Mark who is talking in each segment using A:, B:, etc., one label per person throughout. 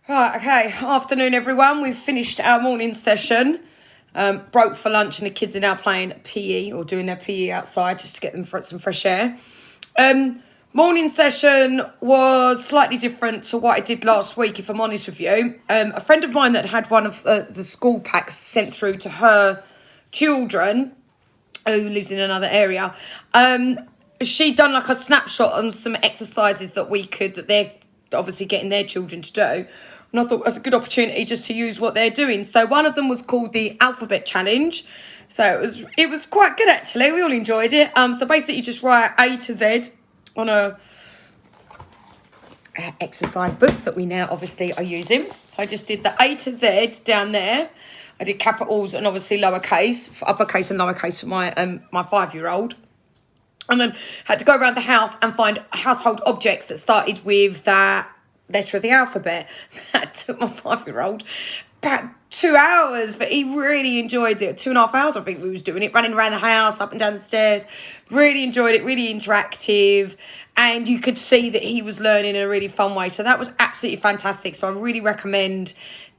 A: Right, okay. Afternoon, everyone. We've finished our morning session. Broke for lunch, and the kids are now playing PE or doing their PE outside just to get them some fresh air. Morning session was slightly different to what I did last week, if I'm honest with you. A friend of mine that had one of the school packs sent through to her children, who lives in another area, she'd done like a snapshot on some exercises that they're obviously getting their children to do. And I thought it was a good opportunity just to use what they're doing. So one of them was called the Alphabet Challenge. So it was quite good, actually. We all enjoyed it. So basically you just write A to Z on a exercise books that we now obviously are using. So I just did the A to Z down there. I did capitals and obviously lowercase, uppercase and lowercase for my 5-year-old. And then had to go around the house and find household objects that started with that letter of the alphabet. That took my 5-year-old about 2 hours, but he really enjoyed it. 2.5 hours, I think we was doing it, running around the house, up and down the stairs. Really enjoyed it, really interactive. And you could see that he was learning in a really fun way. So that was absolutely fantastic. So I really recommend,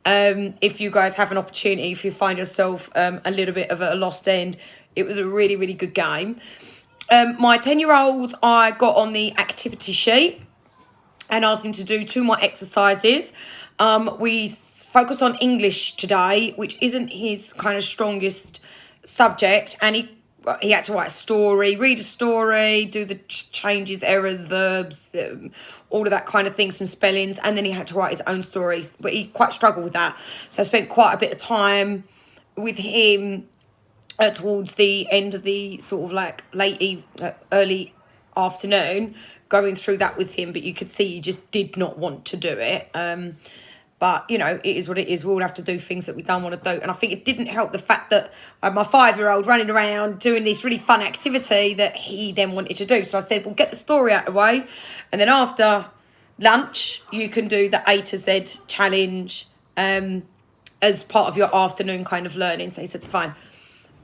A: if you guys have an opportunity, if you find yourself a little bit of a lost end, it was a really, really good game. My 10-year-old, I got on the activity sheet and asked him to do 2 more exercises. We focused on English today, which isn't his kind of strongest subject. And he had to write a story, read a story, do the changes, errors, verbs, all of that kind of thing, some spellings. And then he had to write his own stories. But he quite struggled with that. So I spent quite a bit of time with him towards the end of the sort of like early afternoon, going through that with him. But you could see he just did not want to do it. But, you know, it is what it is. We all have to do things that we don't want to do. And I think it didn't help the fact that I had my 5-year-old running around doing this really fun activity that he then wanted to do. So I said, well, get the story out of the way. And then after lunch, you can do the A to Z challenge as part of your afternoon kind of learning. So he said, fine.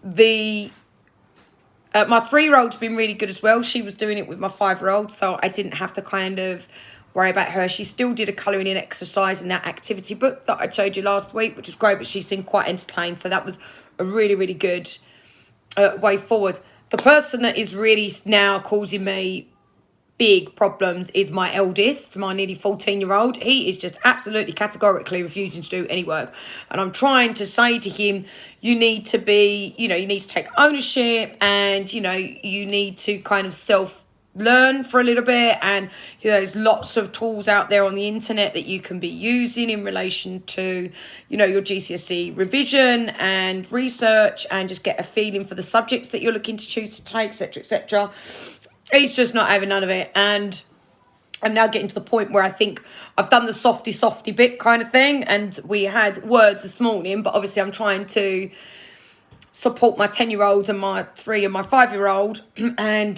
A: My 3-year-old's been really good as well. She was doing it with my 5-year-old, so I didn't have to kind of worry about her. She still did a colouring in exercise in that activity book that I showed you last week, which was great, but she seemed quite entertained. So that was a really, really good way forward. The person that is really now causing me big problems is my eldest, my nearly 14-year-old. He is just absolutely categorically refusing to do any work. And I'm trying to say to him, you need to take ownership, and, you need to kind of self-learn for a little bit. And, there's lots of tools out there on the internet that you can be using in relation to, your GCSE revision and research, and just get a feeling for the subjects that you're looking to choose to take, etc., etc. He's just not having none of it. And I'm now getting to the point where I think I've done the softy bit kind of thing. And we had words this morning, but obviously I'm trying to support my 10-year-old and my 3 and my 5-year-old. And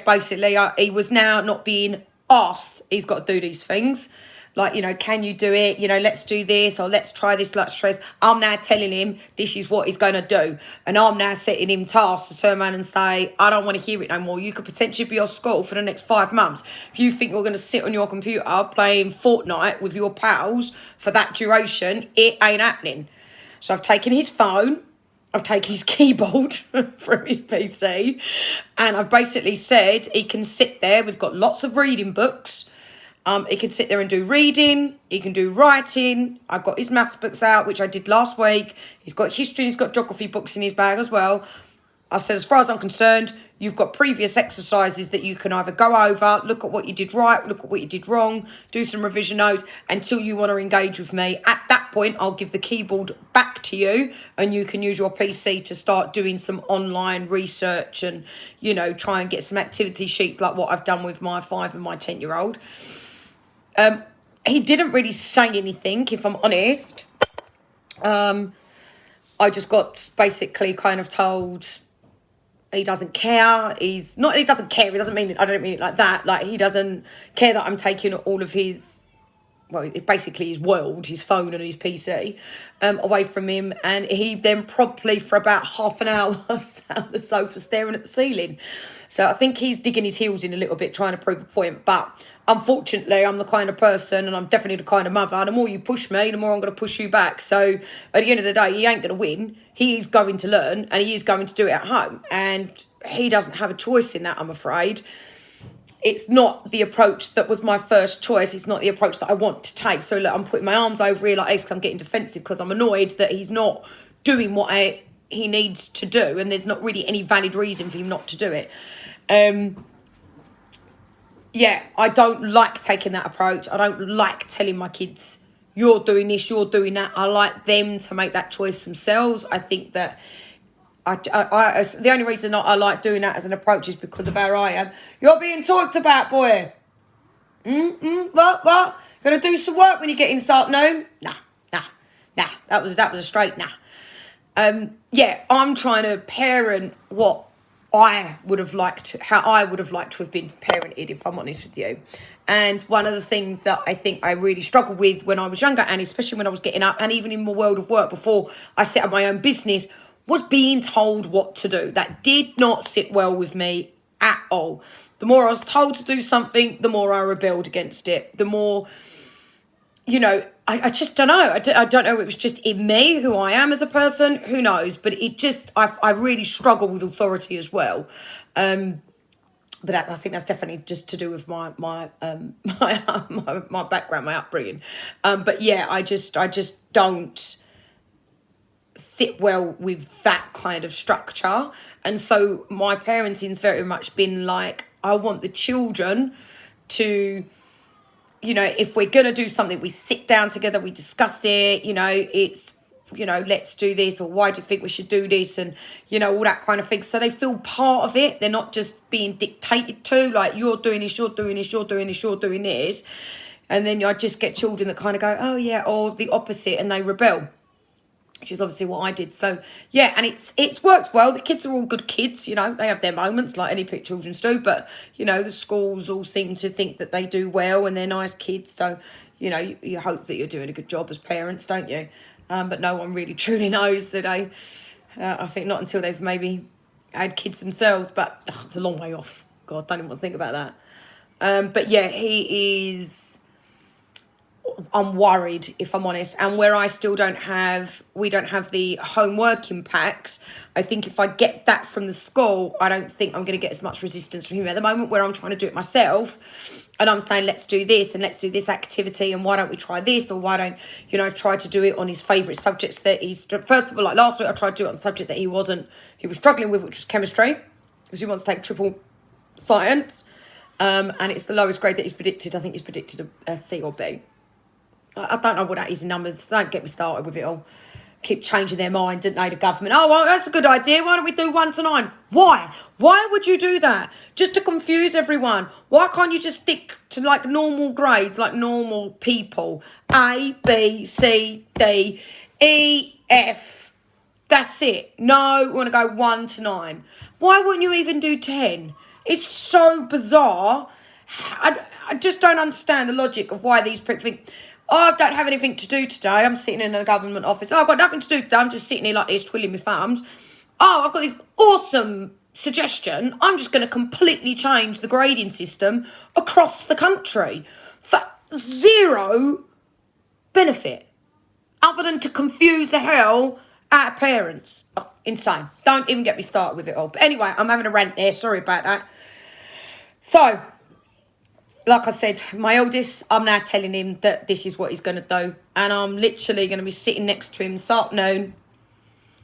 A: basically he was now not being asked. He's got to do these things. Like, can you do it? Let's do this, or let's try this, let's try this. I'm now telling him this is what he's going to do. And I'm now setting him tasks to turn around and say, I don't want to hear it no more. You could potentially be off school for the next 5 months. If you think you're going to sit on your computer playing Fortnite with your pals for that duration, it ain't happening. So I've taken his phone, I've taken his keyboard from his PC, and I've basically said he can sit there. We've got lots of reading books. He can sit there and do reading. He can do writing. I've got his maths books out, which I did last week. He's got history. He's got geography books in his bag as well. I said, as far as I'm concerned, you've got previous exercises that you can either go over, look at what you did right, look at what you did wrong, do some revision notes until you want to engage with me. At that point, I'll give the keyboard back to you, and you can use your PC to start doing some online research and, try and get some activity sheets like what I've done with my 5 and my 10-year-old. He didn't really say anything, if I'm honest. I just got basically kind of told he doesn't care. He doesn't care. He doesn't mean it. I don't mean it like that. Like, he doesn't care that I'm taking all of his, basically his world, his phone and his PC, away from him. And he then promptly, for about half an hour, sat on the sofa staring at the ceiling. So I think he's digging his heels in a little bit, trying to prove a point. But unfortunately, I'm the kind of person, and I'm definitely the kind of mother, the more you push me, the more I'm going to push you back. So at the end of the day, he ain't going to win. He is going to learn, and he is going to do it at home. And he doesn't have a choice in that, I'm afraid. It's not the approach that was my first choice. It's not the approach that I want to take. So look, I'm putting my arms over here like this because I'm getting defensive because I'm annoyed that he's not doing what he needs to do, and there's not really any valid reason for him not to do it. Yeah, I don't like taking that approach. I don't like telling my kids, you're doing this, you're doing that. I like them to make that choice themselves. I think that the only reason I like doing that as an approach is because of how I am. You're being talked about, boy. What? Gonna do some work when you get in this afternoon? Nah. That was a straight nah. Yeah, I'm trying to parent what how I would have liked to have been parented, if I'm honest with you. And one of the things that I think I really struggled with when I was younger, and especially when I was getting up, and even in my world of work before I set up my own business, was being told what to do. That did not sit well with me at all. The more I was told to do something, the more I rebelled against it. The more, I just don't know. I don't know. It was just in me, who I am as a person. Who knows? But it just, I really struggle with authority as well. But I think that's definitely just to do with my background, my upbringing. But yeah, I just don't sit well with that kind of structure. And so my parenting's very much been like, I want the children to, if we're going to do something, we sit down together, we discuss it, it's, let's do this, or why do you think we should do this, and, all that kind of thing. So they feel part of it. They're not just being dictated to, like, you're doing this, you're doing this, you're doing this, you're doing this. And then I just get children that kind of go, oh yeah, or the opposite, and they rebel, which is obviously what I did. So yeah, and it's worked well. The kids are all good kids, they have their moments like any children do, but the schools all seem to think that they do well and they're nice kids. So you hope that you're doing a good job as parents, don't you? But no one really truly knows that. I think not until they've maybe had kids themselves, but it's a long way off. God, don't even want to think about that. But yeah, I'm worried, if I'm honest. And where we don't have the homework impacts, I think if I get that from the school, I don't think I'm going to get as much resistance from him. At the moment, where I'm trying to do it myself, and I'm saying, let's do this, and let's do this activity, and why don't we try this, or why don't, try to do it on his favourite subjects that first of all, like last week, I tried to do it on a subject that he was struggling with, which was chemistry, because he wants to take triple science, and it's the lowest grade that he's predicted. I think he's predicted a C or B. I don't know what that is in numbers. Don't get me started with it all. Keep changing their mind, didn't they, the government? Oh, well, that's a good idea. Why don't we do 1 to 9? Why? Why would you do that? Just to confuse everyone. Why can't you just stick to, like, normal grades, like normal people? A, B, C, D, E, F. That's it. No, we want to go 1 to 9. Why wouldn't you even do 10? It's so bizarre. I just don't understand the logic of why these people think, oh, I don't have anything to do today. I'm sitting in a government office. Oh, I've got nothing to do today. I'm just sitting here like this, twiddling my thumbs. Oh, I've got this awesome suggestion. I'm just going to completely change the grading system across the country for zero benefit, other than to confuse the hell out of parents. Oh, insane. Don't even get me started with it all. But anyway, I'm having a rant there. Sorry about that. So, like I said, my oldest, I'm now telling him that this is what he's going to do. And I'm literally going to be sitting next to him this afternoon,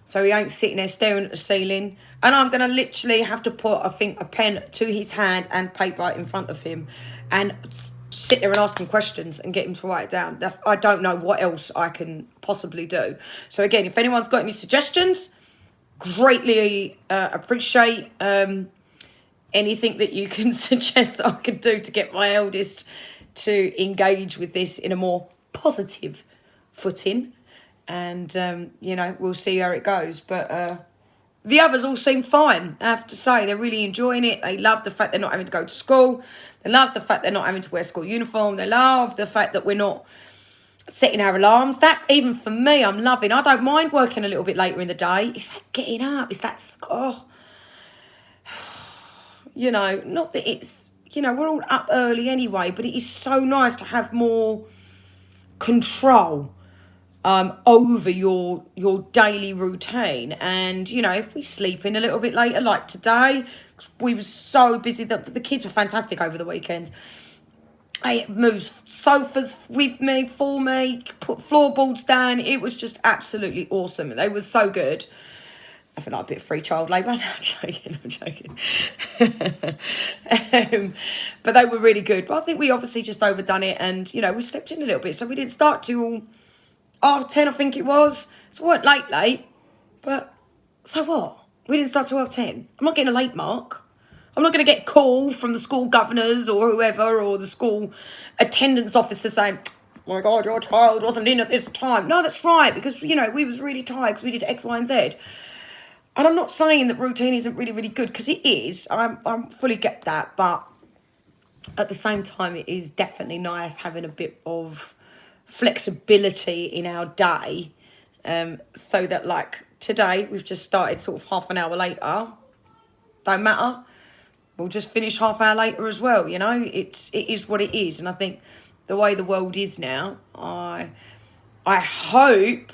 A: so he ain't sitting there staring at the ceiling. And I'm going to literally have to put, I think, a pen to his hand and paper in front of him and sit there and ask him questions and get him to write it down. I don't know what else I can possibly do. So again, if anyone's got any suggestions, greatly appreciate anything that you can suggest that I could do to get my eldest to engage with this in a more positive footing. And, we'll see how it goes. But the others all seem fine, I have to say. They're really enjoying it. They love the fact they're not having to go to school. They love the fact they're not having to wear school uniform. They love the fact that we're not setting our alarms. That, even for me, I'm loving. I don't mind working a little bit later in the day. It's like getting up. It's that, not that it's, we're all up early anyway, but it is so nice to have more control over your daily routine. And if we sleep in a little bit later, like today, we were so busy that the kids were fantastic over the weekend. I moved sofas with me, for me, put floorboards down. It was just absolutely awesome. They were so good. I feel like a bit of free child labour. No, I'm joking. But they were really good. But I think we obviously just overdone it, and we slept in a little bit, so we didn't start till 10:30, I think it was. So we weren't late, but so what? We didn't start till 10:30. I'm not getting a late mark. I'm not going to get a call from the school governors or whoever, or the school attendance officer saying, oh my God, your child wasn't in at this time. No, that's right, because, we was really tired because we did X, Y, and Z. And I'm not saying that routine isn't really, really good, because it is. I fully get that. But at the same time, it is definitely nice having a bit of flexibility in our day. So that, like, today, we've just started sort of half an hour later. Don't matter. We'll just finish half hour later as well, It is what it is. And I think the way the world is now, I hope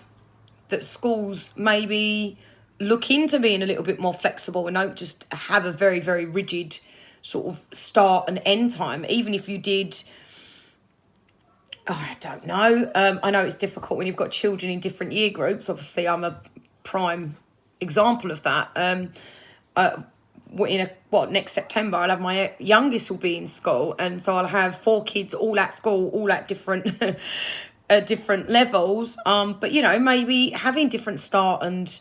A: that schools maybe look into being a little bit more flexible and don't just have a very, very rigid sort of start and end time. Even if you did, I don't know. I know it's difficult when you've got children in different year groups. Obviously, I'm a prime example of that. Next September, I'll have my youngest will be in school, and so I'll have 4 kids all at school, all at different different levels. But maybe having different start and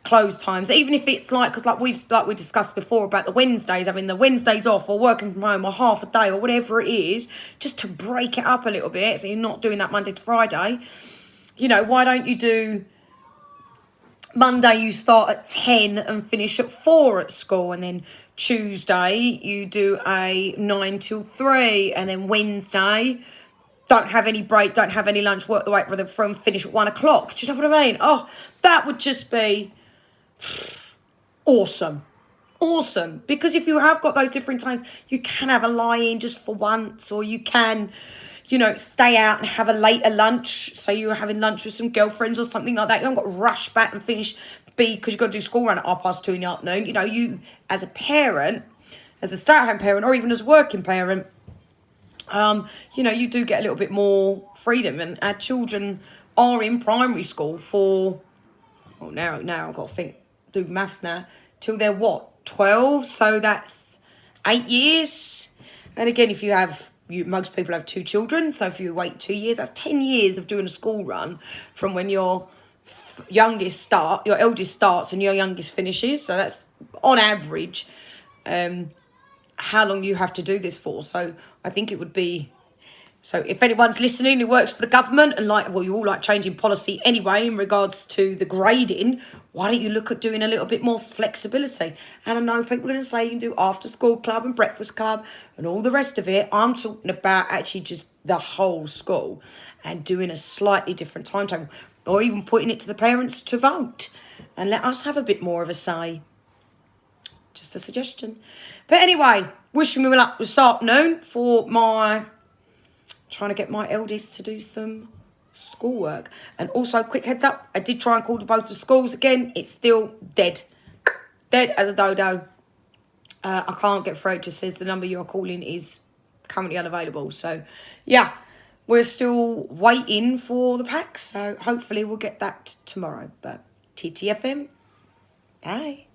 A: close times, even if it's because we discussed before about the Wednesdays, having the Wednesdays off, or working from home, or half a day, or whatever it is, just to break it up a little bit, so you're not doing that Monday to Friday. Why don't you do Monday you start at 10 and finish at 4 at school, and then Tuesday you do a 9 till 3, and then Wednesday don't have any break, don't have any lunch, work the way from finish at 1 o'clock. Do you know what I mean? Oh, that would just be awesome. Awesome. Because if you have got those different times, you can have a lie-in just for once, or you can stay out and have a later lunch. So you're having lunch with some girlfriends or something like that. You haven't got to rush back and finish because you've got to do school run at 2:30 in the afternoon. You as a parent, as a stay-at-home parent, or even as a working parent, you do get a little bit more freedom. And our children are in primary school for, now I've got to do maths now, till they're 12? So that's 8 years. And again, if most people have 2 children, so if you wait 2 years, that's 10 years of doing a school run from when your eldest starts and your youngest finishes. So that's on average how long you have to do this for. So I think it would be, so if anyone's listening who works for the government and you all like changing policy anyway in regards to the grading, why don't you look at doing a little bit more flexibility? And I know people are going to say you can do after school club and breakfast club and all the rest of it. I'm talking about actually just the whole school and doing a slightly different timetable, or even putting it to the parents to vote and let us have a bit more of a say. Just a suggestion. But anyway, wishing me luck this afternoon for trying to get my eldest to do some schoolwork. And also, quick heads up, I did try and call to both the schools again. It's still dead as a dodo. I can't get through. It just says the number you're calling is currently unavailable. So yeah, we're still waiting for the pack, so hopefully we'll get that tomorrow. But TTFM, bye.